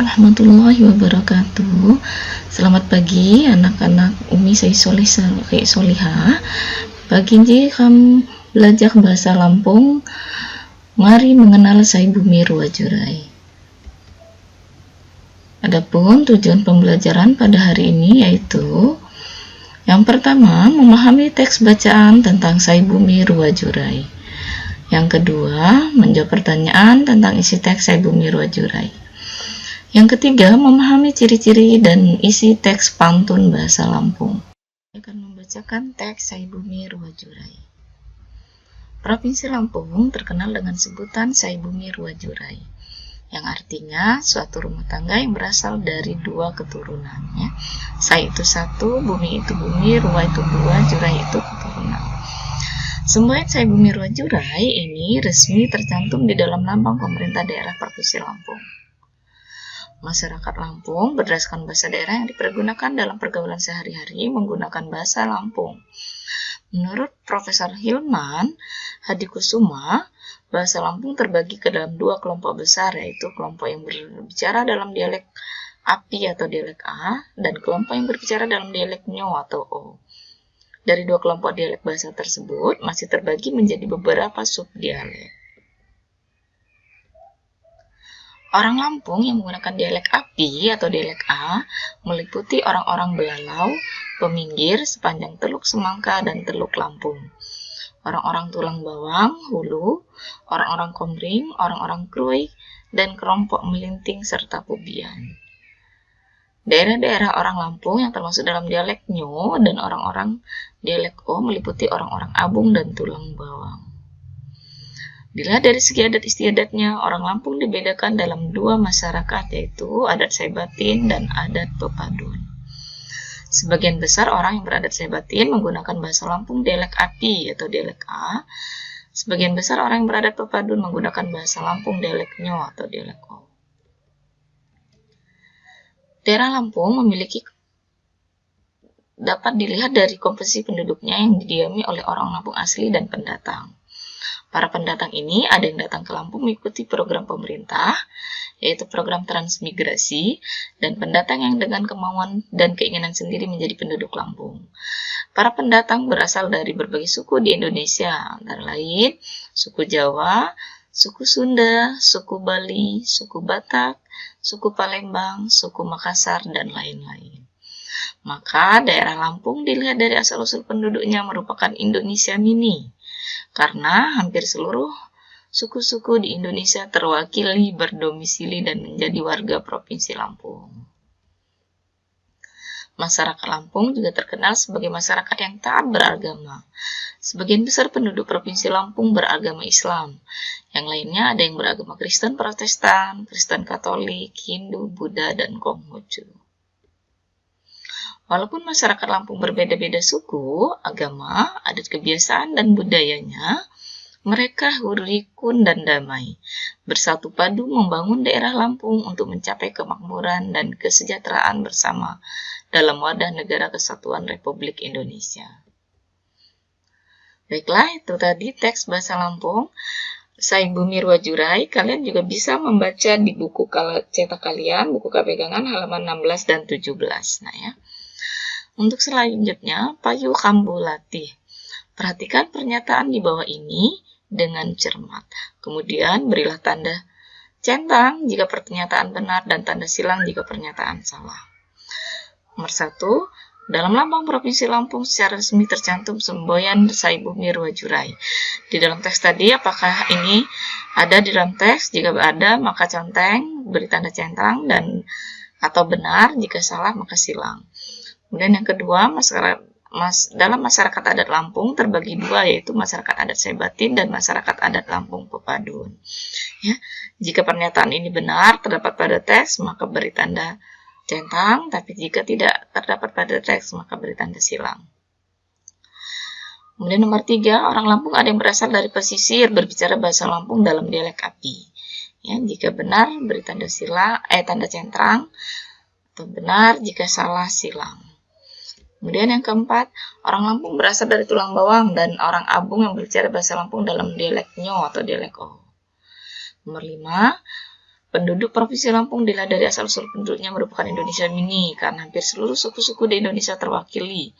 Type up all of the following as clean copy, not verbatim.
warahmatullahi wabarakatuh. Selamat pagi anak-anak Umi saya Solihah. Pagi ini kamu belajar bahasa Lampung. Mari mengenal Sai Bumi Ruwajurai. Adapun tujuan pembelajaran pada hari ini yaitu yang pertama, memahami teks bacaan tentang Sai Bumi Ruwajurai. Yang kedua, menjawab pertanyaan tentang isi teks Sai Bumi Ruwajurai. Yang ketiga, memahami ciri-ciri dan isi teks pantun bahasa Lampung. Saya akan membacakan teks Sai Bumi Ruwajurai. Provinsi Lampung terkenal dengan sebutan Sai Bumi Ruwajurai, yang artinya suatu rumah tangga yang berasal dari dua keturunan. Sai itu satu, bumi itu bumi, ruwa itu dua, jurai itu keturunan. Semboyan Sai Bumi Ruwajurai ini resmi tercantum di dalam lambang pemerintah daerah Provinsi Lampung. Masyarakat Lampung berdasarkan bahasa daerah yang dipergunakan dalam pergaulan sehari-hari menggunakan bahasa Lampung. Menurut Profesor Hilman Hadikusuma, bahasa Lampung terbagi ke dalam dua kelompok besar, yaitu kelompok yang berbicara dalam dialek Api atau dialek A, dan kelompok yang berbicara dalam dialek Nyo atau O. Dari dua kelompok dialek bahasa tersebut masih terbagi menjadi beberapa subdialek. Orang Lampung yang menggunakan dialek Api atau dialek A meliputi orang-orang Belalau, Peminggir sepanjang Teluk Semangka dan Teluk Lampung, orang-orang Tulang Bawang, Hulu, orang-orang Komering, orang-orang Kruik, dan kelompok Melinting serta Pubian. Daerah-daerah orang Lampung yang termasuk dalam dialek Nyo dan orang-orang dialek O meliputi orang-orang Abung dan Tulang Bawang. Dilihat dari segi adat istiadatnya, orang Lampung dibedakan dalam dua masyarakat, yaitu adat Saibatin dan adat Pepadun. Sebagian besar orang yang beradat Saibatin menggunakan bahasa Lampung dialek Api atau dialek A. Sebagian besar orang yang beradat Pepadun menggunakan bahasa Lampung dialek Nyo atau dialek O. Daerah Lampung dapat dilihat dari komposisi penduduknya yang didiami oleh orang Lampung asli dan pendatang. Para pendatang ini ada yang datang ke Lampung mengikuti program pemerintah, yaitu program transmigrasi, dan pendatang yang dengan kemauan dan keinginan sendiri menjadi penduduk Lampung. Para pendatang berasal dari berbagai suku di Indonesia, antara lain suku Jawa, suku Sunda, suku Bali, suku Batak, suku Palembang, suku Makassar, dan lain-lain. Maka daerah Lampung dilihat dari asal-usul penduduknya merupakan Indonesia mini, karena hampir seluruh suku-suku di Indonesia terwakili berdomisili dan menjadi warga Provinsi Lampung. Masyarakat Lampung juga terkenal sebagai masyarakat yang taat beragama. Sebagian besar penduduk Provinsi Lampung beragama Islam. Yang lainnya ada yang beragama Kristen Protestan, Kristen Katolik, Hindu, Buddha, dan Konghucu. Walaupun masyarakat Lampung berbeda-beda suku, agama, adat kebiasaan, dan budayanya, mereka rukun dan damai, bersatu padu membangun daerah Lampung untuk mencapai kemakmuran dan kesejahteraan bersama dalam wadah Negara Kesatuan Republik Indonesia. Baiklah, itu tadi teks bahasa Lampung Sai Bumi Ruwajurai. Kalian juga bisa membaca di buku cetak kalian, buku kepegangan halaman 16 dan 17. Untuk selanjutnya, payu kambu latih. Perhatikan pernyataan di bawah ini dengan cermat. Kemudian berilah tanda centang jika pernyataan benar dan tanda silang jika pernyataan salah. Nomor 1, dalam lambang Provinsi Lampung secara resmi tercantum semboyan Sai Bumi Ruwajurai. Di dalam teks tadi, apakah ini ada di dalam teks? Jika ada, maka conteng, beri tanda centang, dan atau benar, jika salah, maka silang. Kemudian yang kedua, dalam masyarakat adat Lampung terbagi dua, yaitu masyarakat adat Saibatin dan masyarakat adat Lampung Pepadun. Jika pernyataan ini benar terdapat pada teks, maka beri tanda centang, tapi jika tidak terdapat pada teks, maka beri tanda silang. Kemudian nomor 3, orang Lampung ada yang berasal dari pesisir berbicara bahasa Lampung dalam dialek Api. Jika benar, beri tanda tanda centang, atau benar, jika salah, silang. Kemudian yang keempat, orang Lampung berasal dari Tulang Bawang dan orang Abung yang berbicara bahasa Lampung dalam dialek Nyo atau dialek O. Nomor 5, Penduduk Provinsi Lampung dilihat dari asal-usul penduduknya merupakan Indonesia Mini, karena hampir seluruh suku-suku di Indonesia terwakili,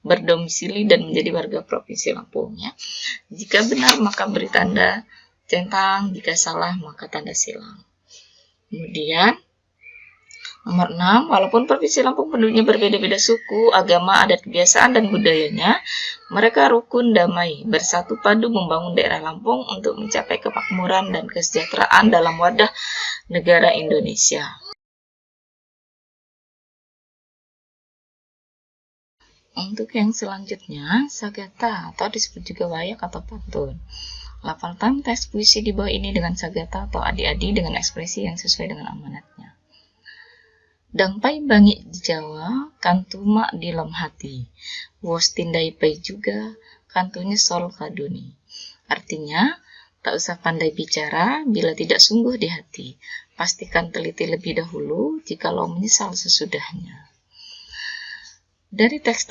berdomisili dan menjadi warga Provinsi Lampung. Ya. Jika benar maka beri tanda centang, jika salah maka tanda silang. Kemudian nomor 6, walaupun Provinsi Lampung penduduknya berbeda-beda suku, agama, adat, kebiasaan, dan budayanya, mereka rukun damai, bersatu padu membangun daerah Lampung untuk mencapai kemakmuran dan kesejahteraan dalam wadah negara Indonesia. Untuk yang selanjutnya, sagata atau disebut juga wayak atau pantun. Lafalkan teks puisi di bawah ini dengan sagata atau adi-adi dengan ekspresi yang sesuai dengan amanatnya. Dangpai bangi di Jawa, kantuma di lem hati. Wos tindai pai juga, kantunya sol kaduni. Artinya, tak usah pandai bicara bila tidak sungguh di hati. Pastikan teliti lebih dahulu jikalau menyesal sesudahnya. Dari teks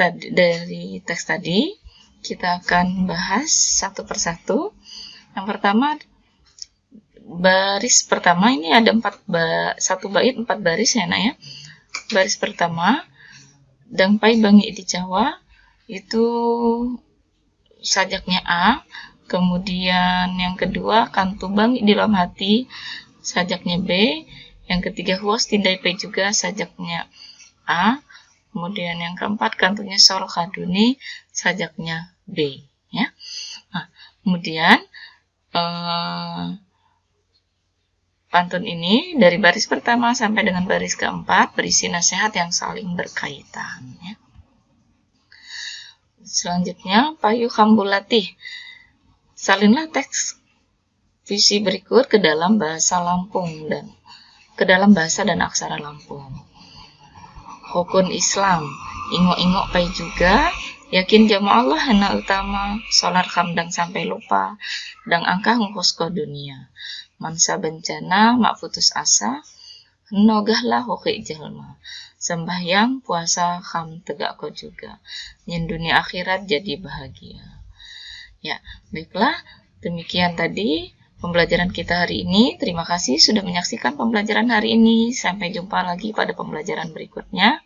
tadi, kita akan bahas satu persatu. Yang pertama, baris pertama ini ada satu bait 4 baris ya nak ya. Baris pertama, dangpai bangi di Jawa, itu sajaknya A. Kemudian yang kedua, kantu bangi di dalam hati, sajaknya B. Yang ketiga, huas tindai pai juga, sajaknya A. Kemudian yang keempat, kantunya sol kaduni, sajaknya B. Ya. Nah, kemudian pantun ini dari baris pertama sampai dengan baris keempat berisi nasihat yang saling berkaitan. Ya. Selanjutnya, payu kambulatih. Salinlah teks puisi berikut ke dalam bahasa Lampung dan ke dalam bahasa dan aksara Lampung. Hukun Islam, ingok-ingok pai juga, yakin jama Allah hana utama, solar kamdang sampai lupa, dan angka ngkosko dunia. Mansa bencana, mak putus asa, henogahlah hoki jalma. Sembahyang, puasa, kham tegak kau juga. Nyen dunia akhirat jadi bahagia. Ya, baiklah, demikian tadi pembelajaran kita hari ini. Terima kasih sudah menyaksikan pembelajaran hari ini. Sampai jumpa lagi pada pembelajaran berikutnya.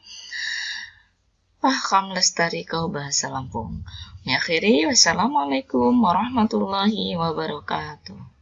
Paham lestari kau bahasa Lampung. Mengakhiri, wassalamualaikum warahmatullahi wabarakatuh.